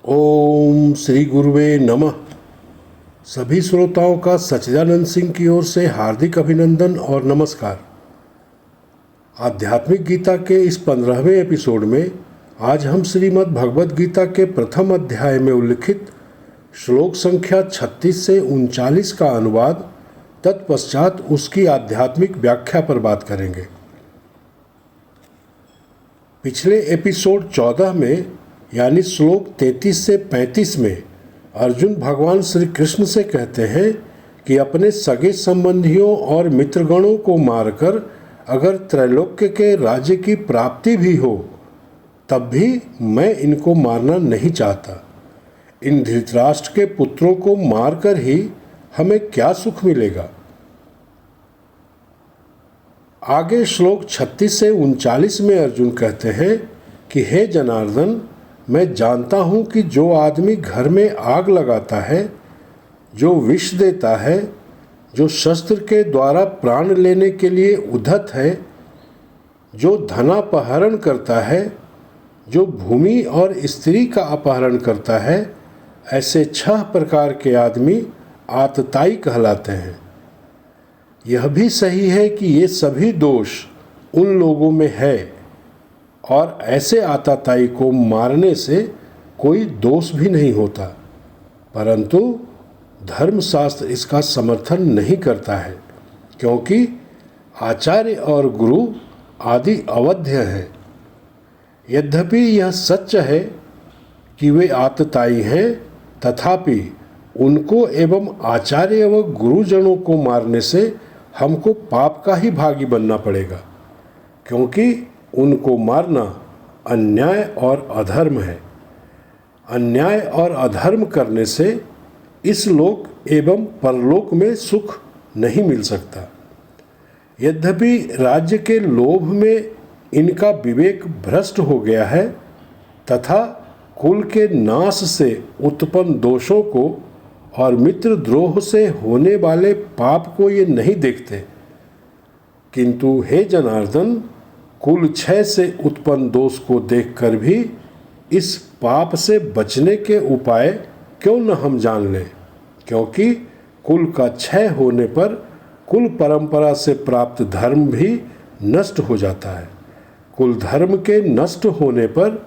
ओम श्री गुरुवे नमः। सभी श्रोताओं का सच्चिदानंद सिंह की ओर से हार्दिक अभिनंदन और नमस्कार। आध्यात्मिक गीता के इस 15वें एपिसोड में आज हम श्रीमद् भगवद गीता के प्रथम अध्याय में उल्लिखित श्लोक संख्या 36 से 39 का अनुवाद तत्पश्चात उसकी आध्यात्मिक व्याख्या पर बात करेंगे। पिछले एपिसोड 14 में यानी श्लोक 33 से 35 में अर्जुन भगवान श्री कृष्ण से कहते हैं कि अपने सगे संबंधियों और मित्रगणों को मारकर अगर त्रैलोक्य के राज्य की प्राप्ति भी हो तब भी मैं इनको मारना नहीं चाहता। इन धृतराष्ट्र के पुत्रों को मारकर ही हमें क्या सुख मिलेगा। आगे श्लोक 36 से 39 में अर्जुन कहते हैं कि हे जनार्दन, मैं जानता हूँ कि जो आदमी घर में आग लगाता है, जो विष देता है, जो शस्त्र के द्वारा प्राण लेने के लिए उद्धत है, जो धनापहरण करता है, जो भूमि और स्त्री का अपहरण करता है, ऐसे 6 प्रकार के आदमी आतताई कहलाते हैं। यह भी सही है कि ये सभी दोष उन लोगों में है और ऐसे आतताई को मारने से कोई दोष भी नहीं होता, परंतु धर्मशास्त्र इसका समर्थन नहीं करता है क्योंकि आचार्य और गुरु आदि अवध्य हैं। यद्यपि यह सच है कि वे आतताई हैं, तथापि उनको एवं आचार्य व गुरुजनों को मारने से हमको पाप का ही भागी बनना पड़ेगा, क्योंकि उनको मारना अन्याय और अधर्म है। अन्याय और अधर्म करने से इस लोक एवं परलोक में सुख नहीं मिल सकता। यद्यपि राज्य के लोभ में इनका विवेक भ्रष्ट हो गया है तथा कुल के नाश से उत्पन्न दोषों को और मित्र द्रोह से होने वाले पाप को ये नहीं देखते, किंतु हे जनार्दन, कुल क्षय से उत्पन्न दोष को देखकर भी इस पाप से बचने के उपाय क्यों न हम जान लें, क्योंकि कुल का क्षय होने पर कुल परंपरा से प्राप्त धर्म भी नष्ट हो जाता है। कुल धर्म के नष्ट होने पर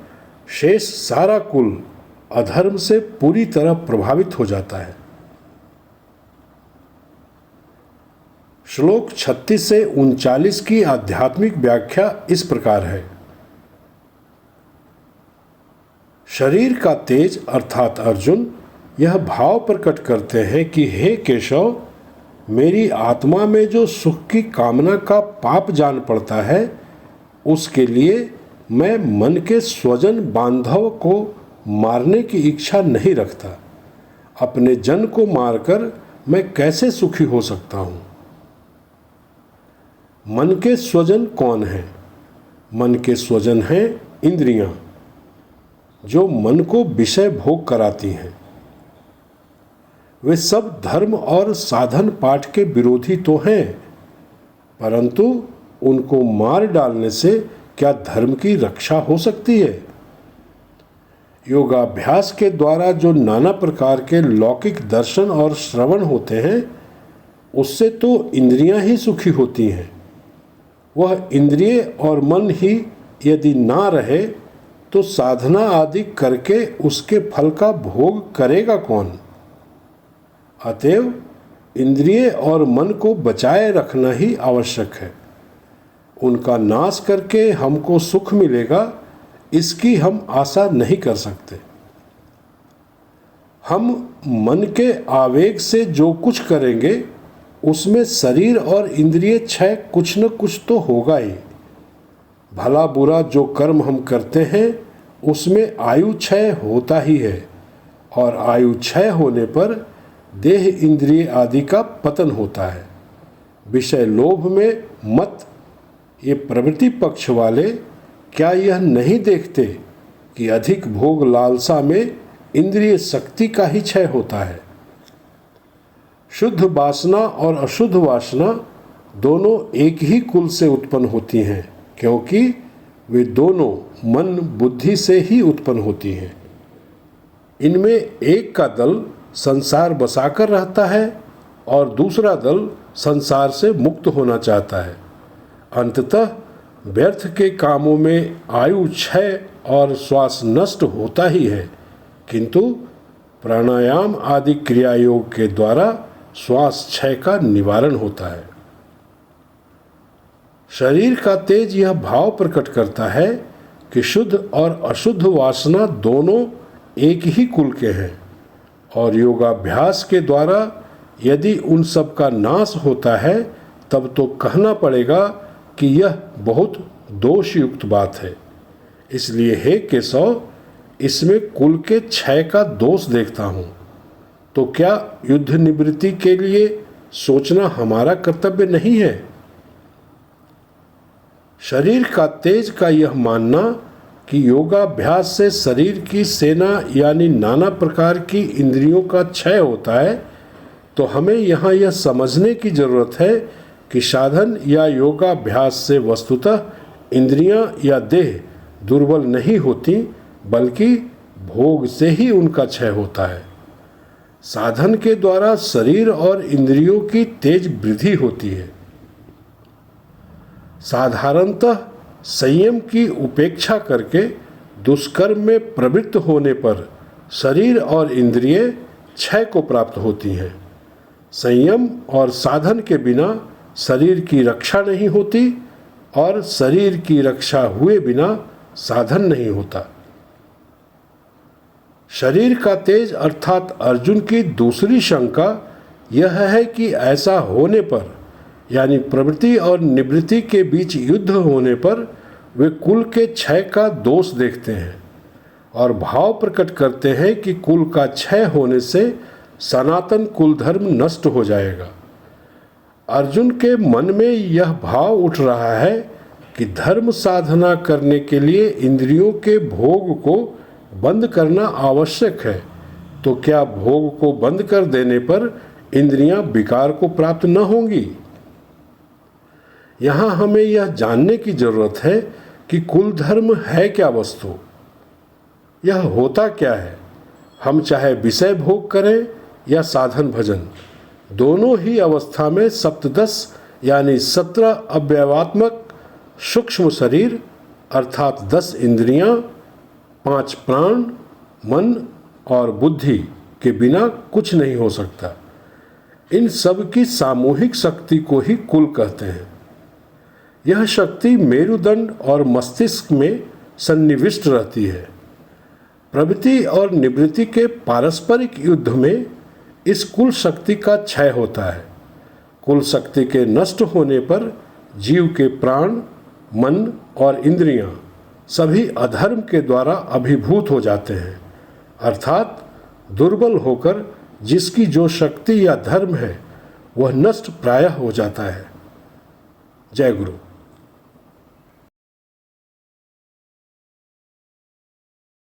शेष सारा कुल अधर्म से पूरी तरह प्रभावित हो जाता है। श्लोक 36 से 39 की आध्यात्मिक व्याख्या इस प्रकार है। शरीर का तेज अर्थात अर्जुन यह भाव प्रकट करते हैं कि हे केशव, मेरी आत्मा में जो सुख की कामना का पाप जान पड़ता है, उसके लिए मैं मन के स्वजन बांधव को मारने की इच्छा नहीं रखता। अपने जन को मारकर मैं कैसे सुखी हो सकता हूँ। मन के स्वजन कौन है? मन के स्वजन हैं इंद्रियां, जो मन को विषय भोग कराती हैं। वे सब धर्म और साधन पाठ के विरोधी तो हैं, परंतु उनको मार डालने से क्या धर्म की रक्षा हो सकती है? योगाभ्यास के द्वारा जो नाना प्रकार के लौकिक दर्शन और श्रवण होते हैं, उससे तो इंद्रियां ही सुखी होती हैं। वह इंद्रिय और मन ही यदि ना रहे तो साधना आदि करके उसके फल का भोग करेगा कौन? अतएव इंद्रिय और मन को बचाए रखना ही आवश्यक है। उनका नाश करके हमको सुख मिलेगा, इसकी हम आशा नहीं कर सकते। हम मन के आवेग से जो कुछ करेंगे उसमें शरीर और इंद्रिय क्षय कुछ न कुछ तो होगा ही। भला बुरा जो कर्म हम करते हैं उसमें आयु क्षय होता ही है, और आयु क्षय होने पर देह इंद्रिय आदि का पतन होता है। विषय लोभ में मत ये प्रवृत्ति पक्ष वाले क्या यह नहीं देखते कि अधिक भोग लालसा में इंद्रिय शक्ति का ही क्षय होता है। शुद्ध वासना और अशुद्ध वासना दोनों एक ही कुल से उत्पन्न होती हैं, क्योंकि वे दोनों मन बुद्धि से ही उत्पन्न होती हैं। इनमें एक का दल संसार बसाकर रहता है और दूसरा दल संसार से मुक्त होना चाहता है। अंततः व्यर्थ के कामों में आयु क्षय और श्वास नष्ट होता ही है, किंतु प्राणायाम आदि क्रिया योग के द्वारा श्वास क्षय का निवारण होता है। शरीर का तेज यह भाव प्रकट करता है कि शुद्ध और अशुद्ध वासना दोनों एक ही कुल के हैं, और योगाभ्यास के द्वारा यदि उन सब का नाश होता है तब तो कहना पड़ेगा कि यह बहुत दोषयुक्त बात है। इसलिए हे केशव, इसमें कुल के क्षय का दोष देखता हूँ। तो क्या युद्ध निवृत्ति के लिए सोचना हमारा कर्तव्य नहीं है? शरीर का तेज का यह मानना कि योगाभ्यास से शरीर की सेना यानी नाना प्रकार की इंद्रियों का क्षय होता है, तो हमें यहाँ यह समझने की जरूरत है कि साधन या योगाभ्यास से वस्तुतः इंद्रियां या देह दुर्बल नहीं होती, बल्कि भोग से ही उनका क्षय होता है। साधन के द्वारा शरीर और इंद्रियों की तेज वृद्धि होती है। साधारणतः संयम की उपेक्षा करके दुष्कर्म में प्रवृत्त होने पर शरीर और इंद्रिय क्षय को प्राप्त होती हैं। संयम और साधन के बिना शरीर की रक्षा नहीं होती और शरीर की रक्षा हुए बिना साधन नहीं होता। शरीर का तेज अर्थात अर्जुन की दूसरी शंका यह है कि ऐसा होने पर यानी प्रवृत्ति और निवृत्ति के बीच युद्ध होने पर वे कुल के क्षय का दोष देखते हैं और भाव प्रकट करते हैं कि कुल का क्षय होने से सनातन कुल धर्म नष्ट हो जाएगा। अर्जुन के मन में यह भाव उठ रहा है कि धर्म साधना करने के लिए इंद्रियों के भोग को बंद करना आवश्यक है, तो क्या भोग को बंद कर देने पर इंद्रियां विकार को प्राप्त न होंगी? यहाँ हमें यह जानने की जरूरत है कि कुल धर्म है क्या वस्तु, यह होता क्या है। हम चाहे विषय भोग करें या साधन भजन, दोनों ही अवस्था में सप्तदश यानी 17 अवयवात्मक सूक्ष्म शरीर अर्थात 10 इंद्रियां, 5 प्राण, मन और बुद्धि के बिना कुछ नहीं हो सकता। इन सब की सामूहिक शक्ति को ही कुल कहते हैं। यह शक्ति मेरुदंड और मस्तिष्क में सन्निविष्ट रहती है। प्रवृत्ति और निवृत्ति के पारस्परिक युद्ध में इस कुल शक्ति का क्षय होता है। कुल शक्ति के नष्ट होने पर जीव के प्राण, मन और इंद्रियां सभी अधर्म के द्वारा अभिभूत हो जाते हैं, अर्थात दुर्बल होकर जिसकी जो शक्ति या धर्म है वह नष्ट प्रायः हो जाता है। जय गुरु।